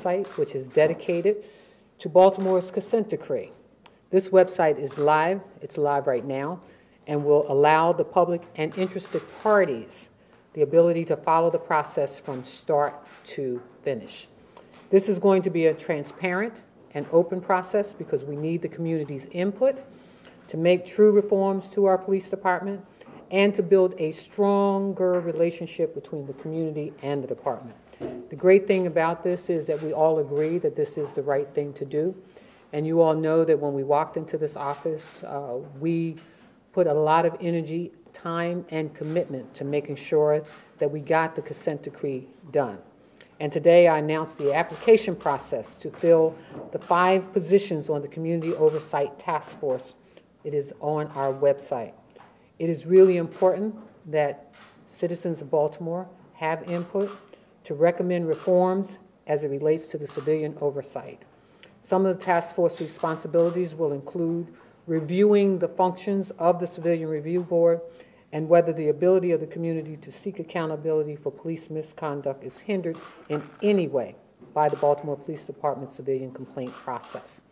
site, which is dedicated to Baltimore's consent decree. This website is live. It's live right now, and will allow the public and interested parties the ability to follow the process from start to finish. This is going to be a transparent and open process because we need the community's input to make true reforms to our police department and to build a stronger relationship between the community and the department. The great thing about this is that we all agree that this is the right thing to do. And you all know that when we walked into this office, we put a lot of energy, time, and commitment to making sure that we got the consent decree done. And today I announced the application process to fill the 5 positions on the Community Oversight Task Force. It is on our website. It is really important that citizens of Baltimore have input to recommend reforms as it relates to the civilian oversight. Some of the task force responsibilities will include reviewing the functions of the Civilian Review Board and whether the ability of the community to seek accountability for police misconduct is hindered in any way by the Baltimore Police Department civilian complaint process.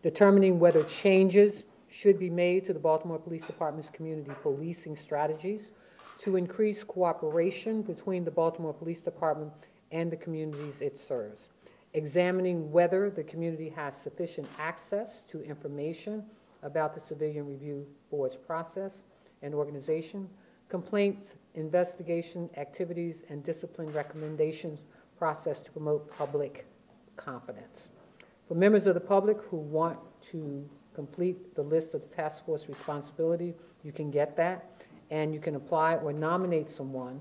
Determining whether changes should be made to the Baltimore Police Department's community policing strategies to increase cooperation between the Baltimore Police Department and the communities it serves. Examining whether the community has sufficient access to information about the Civilian Review Board's process and organization, complaints, investigation, activities, and discipline recommendations process to promote public confidence. For members of the public who want to complete the list of the task force responsibility, you can get that, and you can apply or nominate someone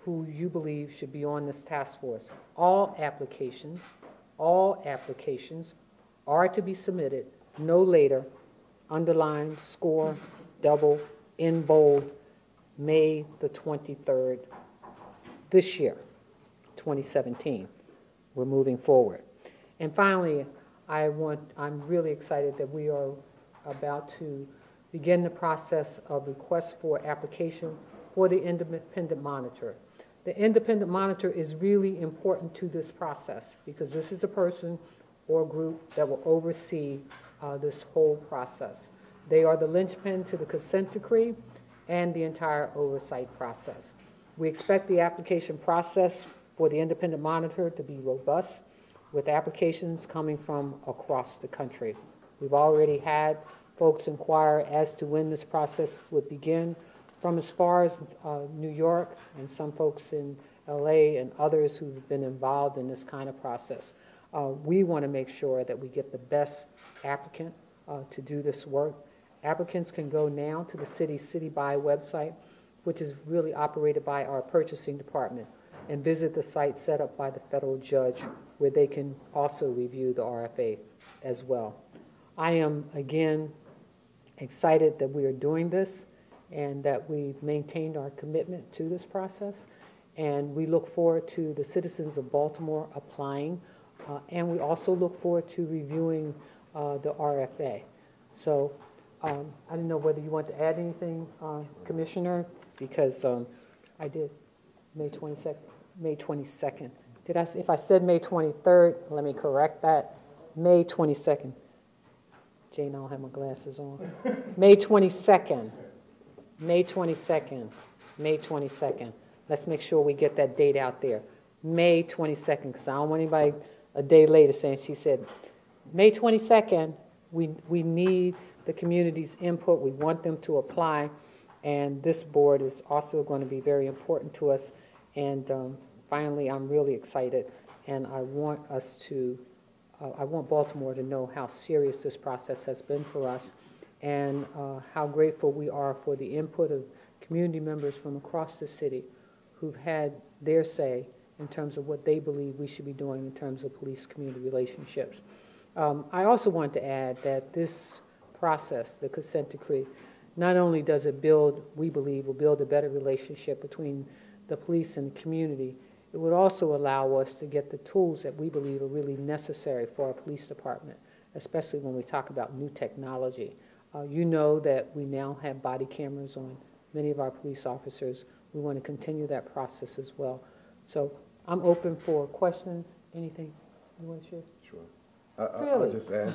who you believe should be on this task force. All applications are to be submitted no later, underlined, score, double, in bold, May the 23rd this year, 2017. We're moving forward. And finally, I'm really excited that we are about to begin the process of request for application for the independent monitor. The independent monitor is really important to this process because this is a person or group that will oversee this whole process. They are the linchpin to the consent decree and the entire oversight process. We expect the application process for the independent monitor to be robust, with applications coming from across the country. We've already had folks inquire as to when this process would begin from as far as New York and some folks in LA and others who've been involved in this kind of process. We want to make sure that we get the best applicant to do this work. Applicants can go now to the city's CityBuy website, which is really operated by our purchasing department, and visit the site set up by the federal judge where they can also review the RFA as well. I am, again, excited that we are doing this and that we've maintained our commitment to this process. And we look forward to the citizens of Baltimore applying, and we also look forward to reviewing the RFA. So I didn't know whether you want to add anything, Commissioner, because I did May 22nd. May 22nd. Did I? If I said May 23rd, let me correct that. May 22nd. Jane, I don't have my glasses on. May 22nd. May 22nd. May 22nd. Let's make sure we get that date out there. May 22nd, because I don't want anybody a day later saying she said, May 22nd, we need the community's input. We want them to apply, and this board is also going to be very important to us. And finally, I'm really excited, and I want us to, I want Baltimore to know how serious this process has been for us and how grateful we are for the input of community members from across the city who've had their say in terms of what they believe we should be doing in terms of police-community relationships. I also want to add that this process, the consent decree, not only does it build, we believe, will build a better relationship between the police and the community, it would also allow us to get the tools that we believe are really necessary for our police department, especially when we talk about new technology. You know that we now have body cameras on many of our police officers. We want to continue that process as well. So I'm open for questions, anything. You want to share? Sure. I'll Really? just add.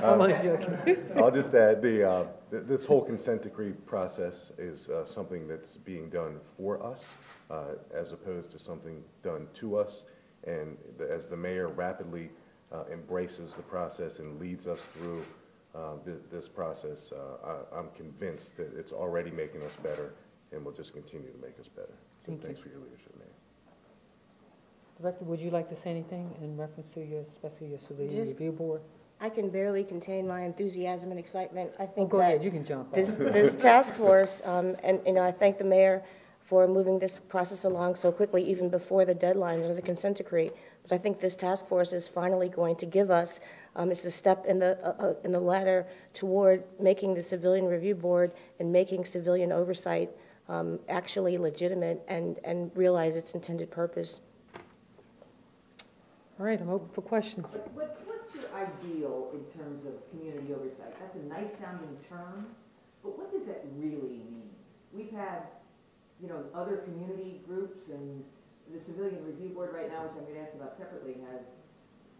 I'm only joking. I'll just add this whole consent decree process is something that's being done for us as opposed to something done to us. And as the mayor rapidly embraces the process and leads us through this process, I'm convinced that it's already making us better and will just continue to make us better. So thanks for your leadership, Mayor. Director, would you like to say anything in reference to your, especially your civilian Just- review board? I can barely contain my enthusiasm and excitement. I Oh, think go that ahead, you can jump this, on. this task force, and, you know, I thank the mayor for moving this process along so quickly, even before the deadline of the consent decree. But I think this task force is finally going to give us, it's a step in the ladder toward making the civilian review board and making civilian oversight actually legitimate and realize its intended purpose. All right, I'm open for questions. What's your ideal in terms of community oversight? That's a nice sounding term, but what does that really mean? We've had, you know, other community groups, and the Civilian Review Board right now, which I'm going to ask about separately, has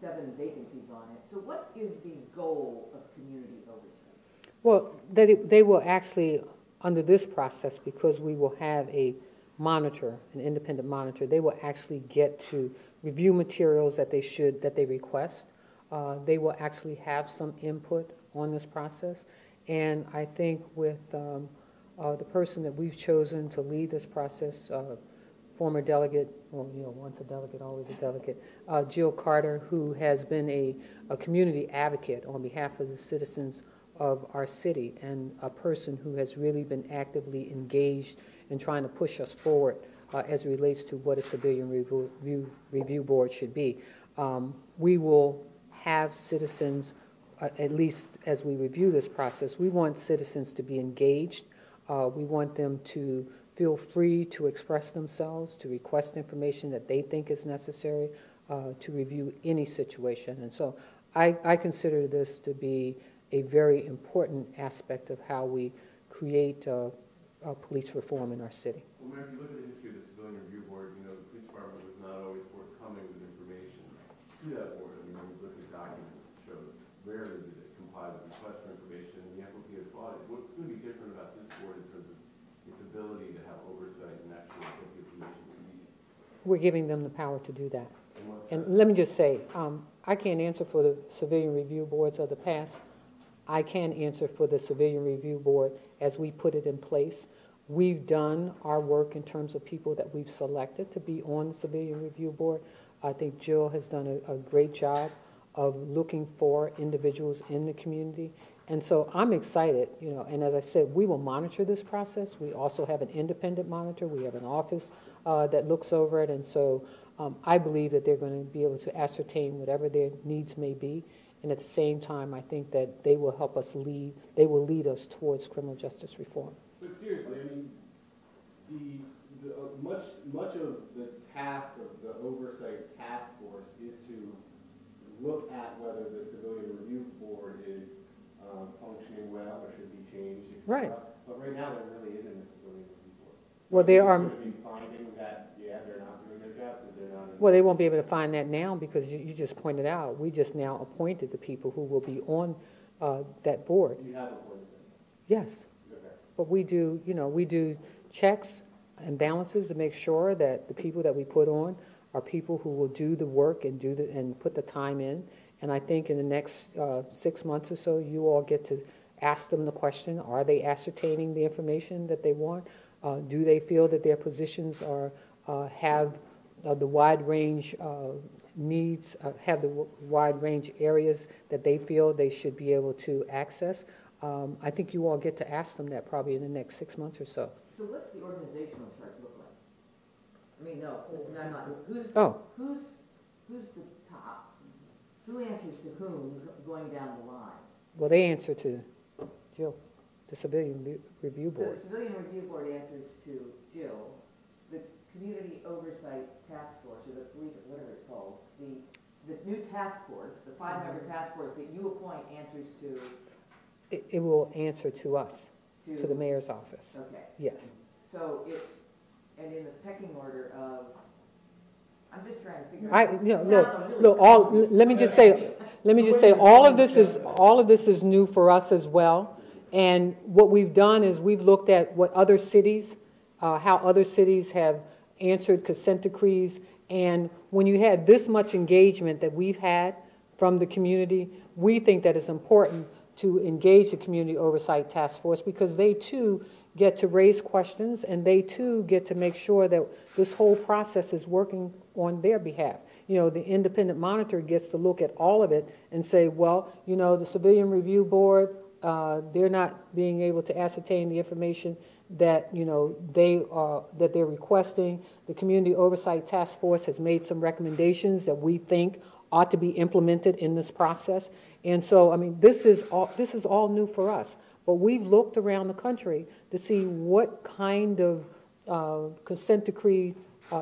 7 vacancies on it. So what is the goal of community oversight? Well, they will actually, under this process, because we will have a monitor, an independent monitor, they will actually get to review materials that they request. They will actually have some input on this process. And I think with the person that we've chosen to lead this process, former delegate, well, you know, once a delegate, always a delegate, Jill Carter, who has been a community advocate on behalf of the citizens of our city, and a person who has really been actively engaged in trying to push us forward as it relates to what a civilian review board should be. We will have citizens, at least as we review this process, we want citizens to be engaged. We want them to feel free to express themselves, to request information that they think is necessary to review any situation. And so I consider this to be a very important aspect of how we create police reform in our city. Well, Mayor, if you look at the history of the Civilian Review Board, you know, the police department was not always forthcoming with information to that board. I mean, when you look at documents, it shows rarely did it compile the request for information, and the FOP has fought it. What's going to be different about this board in terms of its ability to have oversight and actually get the information we need? We're giving them the power to do that. And And let me just say, I can't answer for the civilian review boards of the past. I can answer for the civilian review board as we put it in place. We've done our work in terms of people that we've selected to be on the civilian review board. I think Jill has done a great job of looking for individuals in the community. And so I'm excited, you know, and as I said, we will monitor this process. We also have an independent monitor. We have an office that looks over it. And so I believe that they're going to be able to ascertain whatever their needs may be. And at the same time, I think that they will help us lead, they will lead us towards criminal justice reform. But seriously, I mean, much of the task of the oversight task force is to look at whether the civilian review board is functioning well or should be changed, etc. Right. But right now, there really isn't a civilian review board. Well, they It's are. going to be finding that, yeah, they're not doing their job because they're not. Well, they won't be able to find that now because you just pointed out, we just now appointed the people who will be on that board. You have appointed them. Yes. Okay. But we do, you know, we do checks and balances to make sure that the people that we put on are people who will do the work and and put the time in. And I think in the next 6 months or so, you all get to ask them the question, are they ascertaining the information that they want? Do they feel that their positions are have the wide range needs, have the wide range areas that they feel they should be able to access? I think you all get to ask them that probably in the next 6 months or so. So what's the organizational chart look like? I mean, who's the top? Who answers to whom going down the line? Well, they answer to Jill, the Civilian Review So Board. the Civilian Review Board answers to Jill. The Community Oversight Task Force, or the police, whatever it's called, the new task force, the 5-member task force that you appoint answers to? It will answer to us, to the mayor's office. Okay. Yes. So it's, and in the pecking order of I'm just trying to figure out. Let me just say, all of this is new for us as well. And what we've done is we've looked at what other cities, how other cities have answered consent decrees. And when you had this much engagement that we've had from the community, we think that it's important to engage the Community Oversight Task Force, because they too get to raise questions, and they too get to make sure that this whole process is working on their behalf. You know, the independent monitor gets to look at all of it and say, well, you know, the Civilian Review Board, they're not being able to ascertain the information that, you know, that they're requesting. The Community Oversight Task Force has made some recommendations that we think ought to be implemented in this process. And so, I mean, this is all new for us. But we've looked around the country to see what kind of consent decree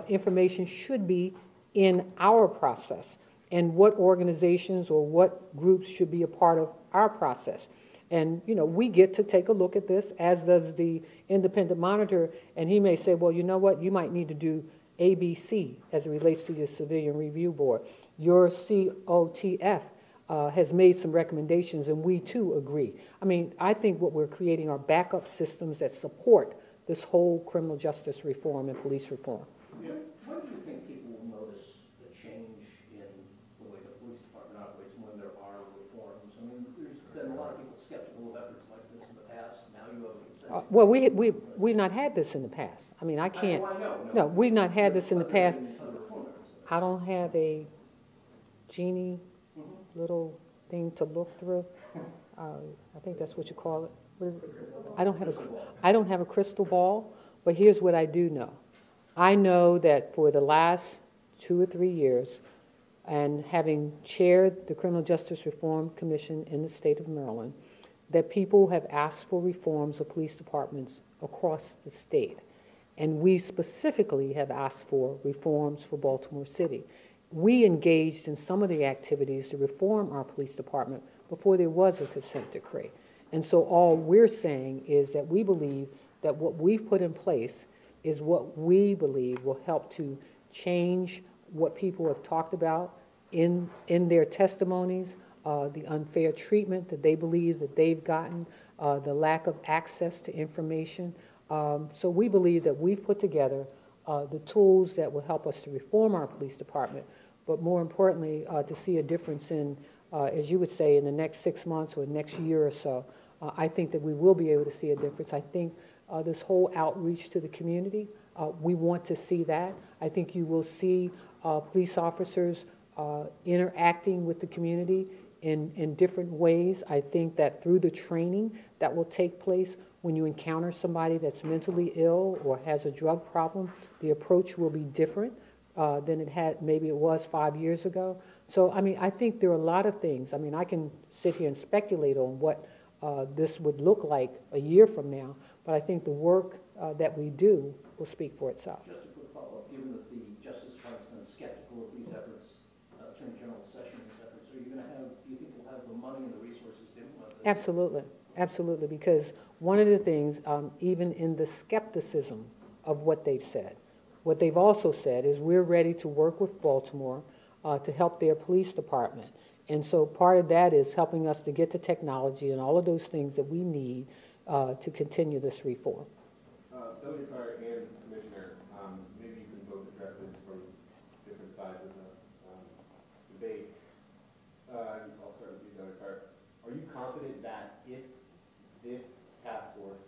information should be in our process, and what organizations or what groups should be a part of our process. And, you know, we get to take a look at this, as does the independent monitor, and he may say, well, you know what, you might need to do ABC as it relates to your Civilian Review Board. Your COTF has made some recommendations, and we too agree. I mean, I think what we're creating are backup systems that support this whole criminal justice reform and police reform. Yeah. When do you think people will notice the change in the way the police department operates when there are reforms? I mean, there's been a lot of people skeptical of efforts like this in the past. Now you have a consent. Well, we've not had this in the past. I mean, I can't. No, we've not had this in the past. I don't have a genie little thing to look through. I think that's what you call it. I don't have a crystal ball, but here's what I do know. I know that for the last 2 or 3 years, and having chaired the Criminal Justice Reform Commission in the state of Maryland, that people have asked for reforms of police departments across the state. And we specifically have asked for reforms for Baltimore City. We engaged in some of the activities to reform our police department before there was a consent decree. And so all we're saying is that we believe that what we've put in place is what we believe will help to change what people have talked about in their testimonies, the unfair treatment that they believe that they've gotten, the lack of access to information. So we believe that we've put together the tools that will help us to reform our police department, but more importantly, to see a difference in, as you would say, in the next 6 months or next year or so. I think that we will be able to see a difference. I think this whole outreach to the community, we want to see that. I think you will see police officers interacting with the community in different ways. I think that through the training that will take place when you encounter somebody that's mentally ill or has a drug problem, the approach will be different than maybe it was 5 years ago. So, I mean, I think there are a lot of things. I mean, I can sit here and speculate on what this would look like a year from now, but I think the work that we do will speak for itself. Just a quick follow-up, given that the Justice Department's been skeptical of these efforts, Attorney General Sessions' efforts, do you think we'll have the money and the resources to implement this? Absolutely, absolutely, because one of the things, even in the skepticism of what they've said, what they've also said is we're ready to work with Baltimore to help their police department. And so part of that is helping us to get the technology and all of those things that we need to continue this reform. WFR and Commissioner, maybe you can both address this from different sides of the debate. I'll start with you, WFR. Are you confident that if this task force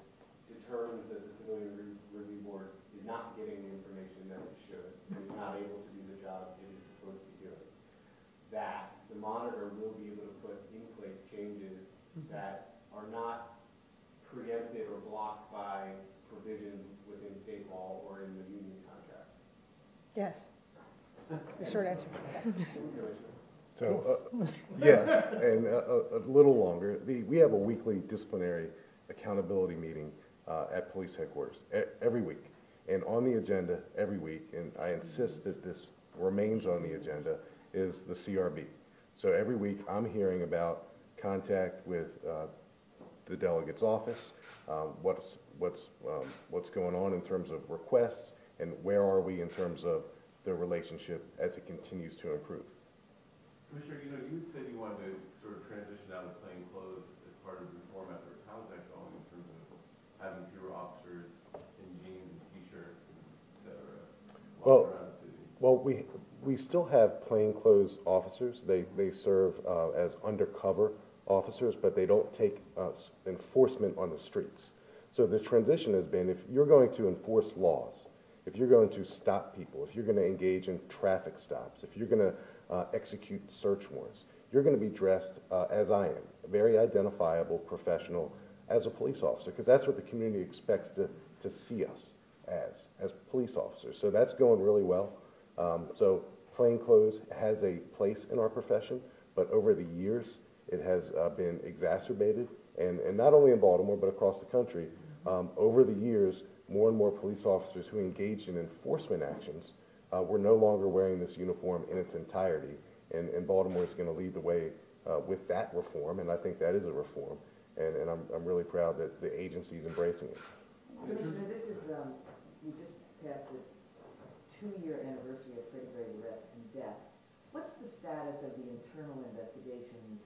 determines that the Civilian Review Board is not getting the information that it should, and is not able to do the job it is supposed to be doing, that the monitor will be able to put in place changes that are not preempted or blocked by provisions within state law or in the union contract? Yes. The short answer, yes. So, yes, and a little longer. We have a weekly disciplinary accountability meeting at police headquarters every week. And on the agenda every week, and I insist that this remains on the agenda, is the CRB. So every week I'm hearing about contact with the delegate's office, what's going on in terms of requests, and where are we in terms of the relationship as it continues to improve. Commissioner, you said you wanted to sort of transition out of plain clothes as part of the reform effort. How's that going in terms of having fewer officers in jeans and t-shirts, et cetera, walking around the city? Well, we still have plainclothes officers. They serve as undercover officers, but they don't take enforcement on the streets. So the transition has been, if you're going to enforce laws, if you're going to stop people, if you're going to engage in traffic stops, if you're going to execute search warrants, you're going to be dressed as I am, a very identifiable professional as a police officer, because that's what the community expects to see us as police officers. So that's going really well. So plainclothes has a place in our profession, but over the years it has been exacerbated, and not only in Baltimore but across the country. Over the years, more and more police officers who engaged in enforcement actions were no longer wearing this uniform in its entirety, and Baltimore is going to lead the way with that reform, and I think that is a reform, and I'm really proud that the agency is embracing it. Commissioner, this is, we just passed the 2-year anniversary of Freddie Gray arrest and death. What's the status of the internal investigation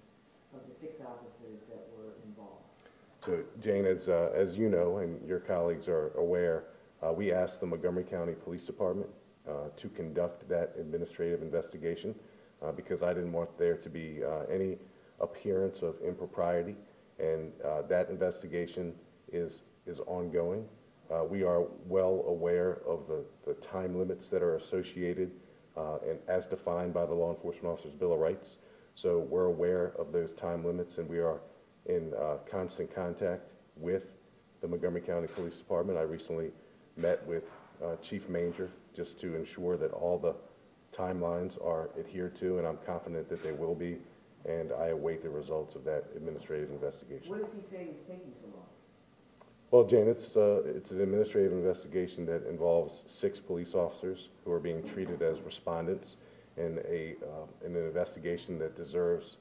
of the 6 officers that were involved? So, Jane, as you know, and your colleagues are aware, we asked the Montgomery County Police Department to conduct that administrative investigation because I didn't want there to be any appearance of impropriety, and that investigation is ongoing. We are well aware of the time limits that are associated and as defined by the Law Enforcement Officers Bill of Rights. So we're aware of those time limits, and we are in constant contact with the Montgomery County Police Department. I recently met with Chief Manger just to ensure that all the timelines are adhered to, and I'm confident that they will be, and I await the results of that administrative investigation. What does he say is taking so long? Well, Jane, it's an administrative investigation that involves 6 police officers who are being treated as respondents in an investigation that deserves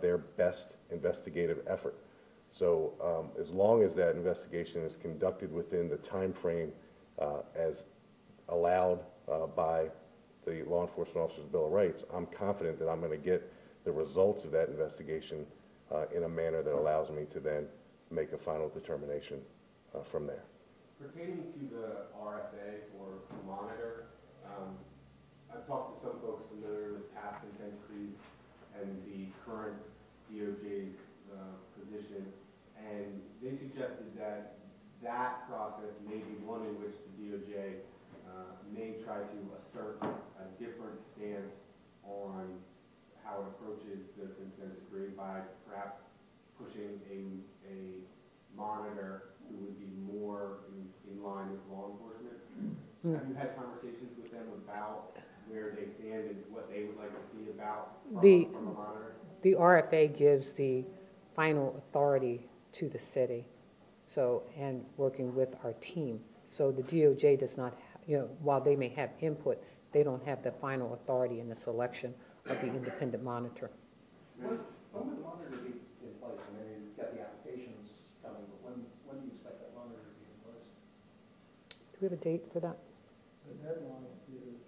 their best investigative effort. So as long as that investigation is conducted within the time frame as allowed by the Law Enforcement Officers Bill of Rights, I'm confident that I'm going to get the results of that investigation in a manner that allows me to then make a final determination from there. Pertaining to the RFA or monitor, I've talked to some folks familiar with past consent decrees and the current DOJ's position, and they suggested that that process may be one in which the DOJ may try to assert a different stance on how it approaches the consent decree by perhaps pushing a monitor who would be more in line with law enforcement. Have you had conversations with them about where they stand and what they would like to see about from a monitor? The RFA gives the final authority to the city, so, and working with our team. So the DOJ does not, while they may have input, they don't have the final authority in the selection of the independent monitor. When would the monitor be in place? I mean, you've got the applications coming, but when do you expect that monitor to be in place? Do we have a date for that? The deadline is,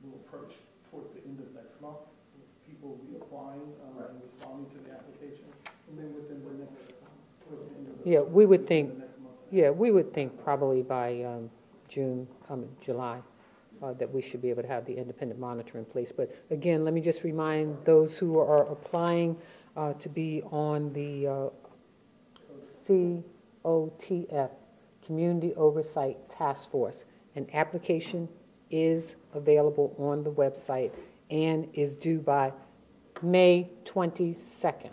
will approach toward the end of next month. People will be applying and responding to the application, and then within the next, towards the end of the We would think, next month. we would think probably by July, that we should be able to have the independent monitor in place. But again, let me just remind those who are applying to be on the COTF, Community Oversight Task Force. An application is available on the website and is due by May 22nd.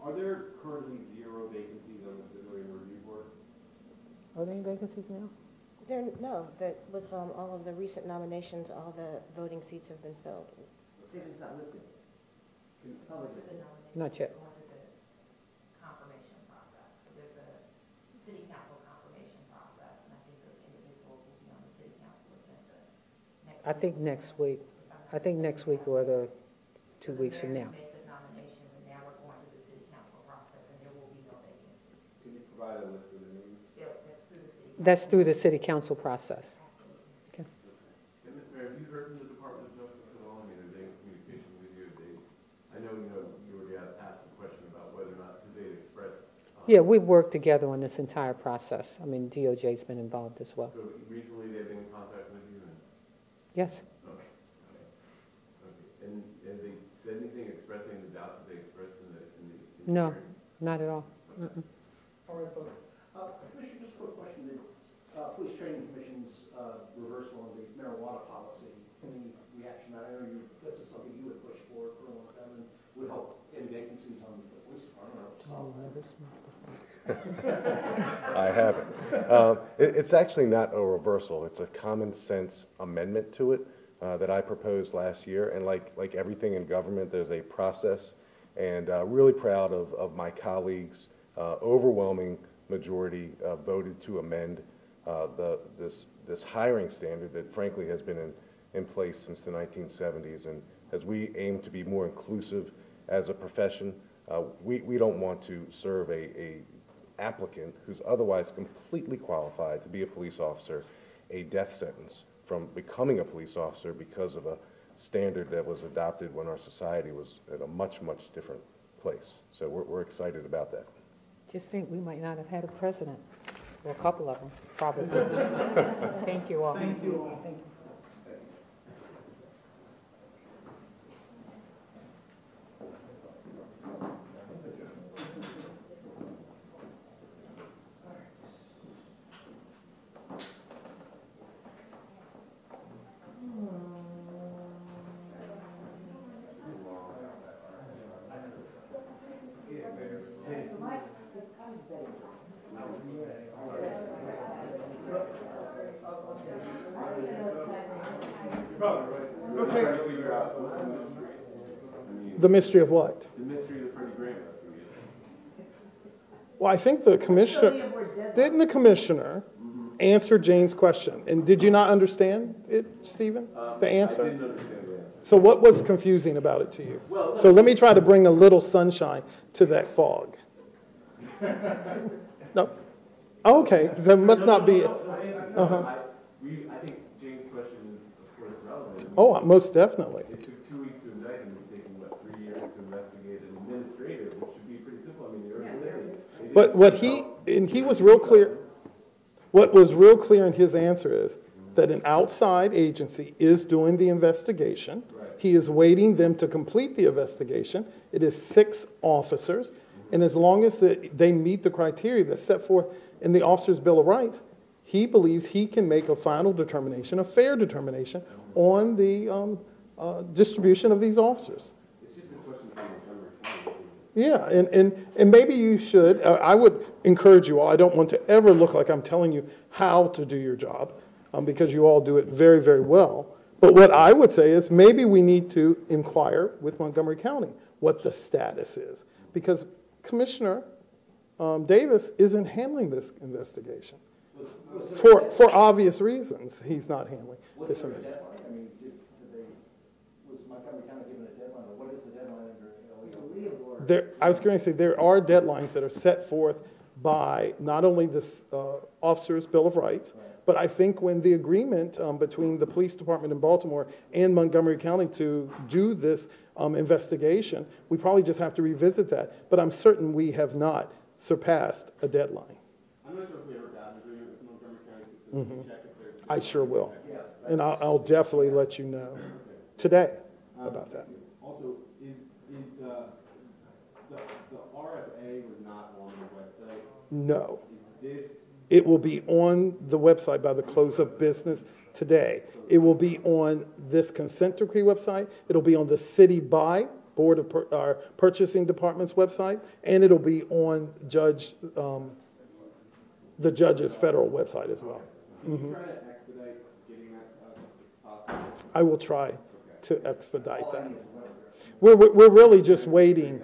Are there currently 0 vacancies on the Civilian Review Board? Are there any vacancies now? No, with all of the recent nominations, all the voting seats have been filled. It's not listed. Public. Not yet. Confirmation process. So there's a city council confirmation process, and I think those individuals will be on the city council agenda next I think next week. I think next week or the 2 weeks from now. Make the nominations, and now we're going to the city council process, and there will be no vacancies. Can you provide a list of the names? That's through the city That's through the city council process. Okay. And Mr. Mayor, have you heard from the Department of Justice at all? I mean, are they in communication with you? I know you already asked the question about whether or not, because they expressed. Yeah, we've worked together on this entire process. I mean, DOJ's been involved as well. So recently they've been in contact with you? Yes. Okay. And have they said anything expressing the doubt that they expressed in the No, hearing? not at all. Mm-mm. All right, folks. Commissioner, just a quick question. The Police Training Commission's reversal of the marijuana policy, any reaction? I know this is something you would push for a long time and would help in vacancies on the police department. I haven't. It's actually not a reversal. It's a common sense amendment to it that I proposed last year. And like everything in government, there's a process. And really proud of my colleagues. Overwhelming majority voted to amend this hiring standard that frankly has been in place since the 1970s. And as we aim to be more inclusive as a profession, we don't want to serve a applicant who's otherwise completely qualified to be a police officer a death sentence from becoming a police officer because of a standard that was adopted when our society was at a much, much different place. So we're excited about that. Just think, we might not have had a president, or a couple of them, probably. Thank you all. Thank you all. Thank you. Okay. The mystery of what? The mystery of the Freddie Grant. Well, I think the commissioner, didn't the commissioner answer Jane's question? And did you not understand it, Stephen, the answer? I didn't understand the answer. So what was confusing about it to you? So let me try to bring a little sunshine to that fog. No? Oh, okay, that must not be it. I think Jane's question is, of course, relevant. Oh, most definitely. It took 2 weeks to indict him. It's taken, what, 3 years to investigate an administrative, which should be pretty simple. I mean, they already said it. But what he was real clear, what was real clear in his answer is that an outside agency is doing the investigation. Right. He is waiting them to complete the investigation. It is 6 officers. And as long as they meet the criteria that's set forth in the Officer's Bill of Rights, he believes he can make a final determination, a fair determination, on the distribution of these officers. It's just a question for Montgomery County. Yeah, and maybe you should. I would encourage you all. I don't want to ever look like I'm telling you how to do your job, because you all do it very, very well. But what I would say is maybe we need to inquire with Montgomery County what the status is, because Commissioner Davis isn't handling this investigation. For obvious reasons, he's not handling this Was there a investigation. deadline? I mean, was Montgomery County given a deadline, or what is the deadline under I was going to say there are deadlines that are set forth by not only this Officer's Bill of Rights, but I think when the agreement between the police department in Baltimore and Montgomery County to do this investigation, we probably just have to revisit that. But I'm certain we have not surpassed a deadline. I'm not sure if we ever got an agreement with Montgomery County to check if there's. I sure will. And I'll definitely let you know today about that. Also, is the RFA was not on the website? No. Is this? It will be on the website by the close of business today. It will be on this consent decree website. It'll be on the City by Board of Purchasing Department's website, and it'll be on the judge's federal website as well. Can you try to expedite getting that if possible? I will try to expedite that. We're really just waiting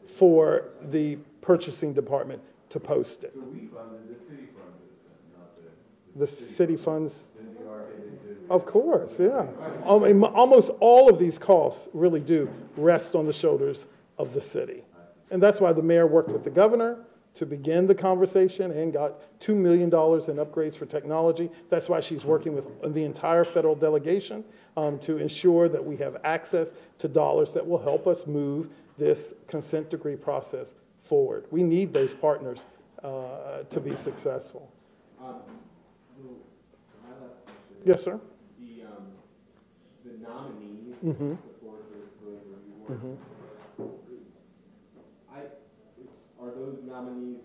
for the purchasing department to post it. So we funded, the city funded it, not The city funds, the NDR. of course, yeah. Almost all of these costs really do rest on the shoulders of the city. And that's why the mayor worked with the governor to begin the conversation and got $2 million in upgrades for technology. That's why she's working with the entire federal delegation to ensure that we have access to dollars that will help us move this consent decree process forward. We need those partners to be successful. My last question. Yes, sir. The nominees Mm-hmm. before the civilian review board. Are those nominees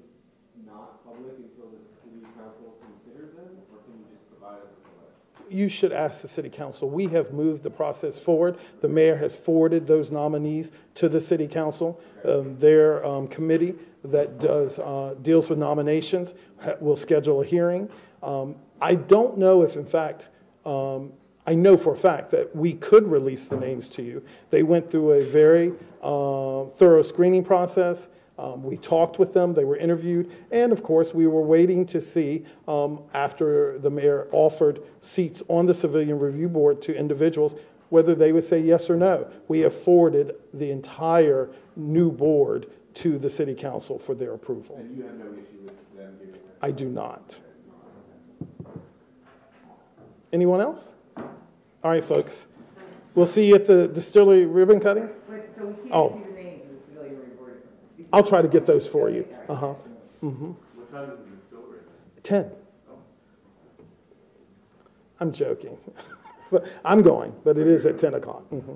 not public until the city council considers them, or can you just provide us with a list? You should ask the city council. We have moved the process forward. The mayor has forwarded those nominees to the city council. Their committee that deals with nominations will schedule a hearing. I don't know if, in fact, I know for a fact that we could release the names to you. They went through a very thorough screening process. We talked with them, they were interviewed, and of course we were waiting to see after the mayor offered seats on the Civilian Review Board to individuals, whether they would say yes or no. We have forwarded the entire new board to the city council for their approval. And you have no issue with them giving that? I do not. Anyone else? All right, folks. We'll see you at the distillery ribbon cutting. But, so we can't Oh. see the names of the civilian reward. I'll try to get those for you. Uh-huh. Mm-hmm. What time is the distillery? 10. I'm joking. But I'm going, but it is at 10 o'clock. Mm-hmm.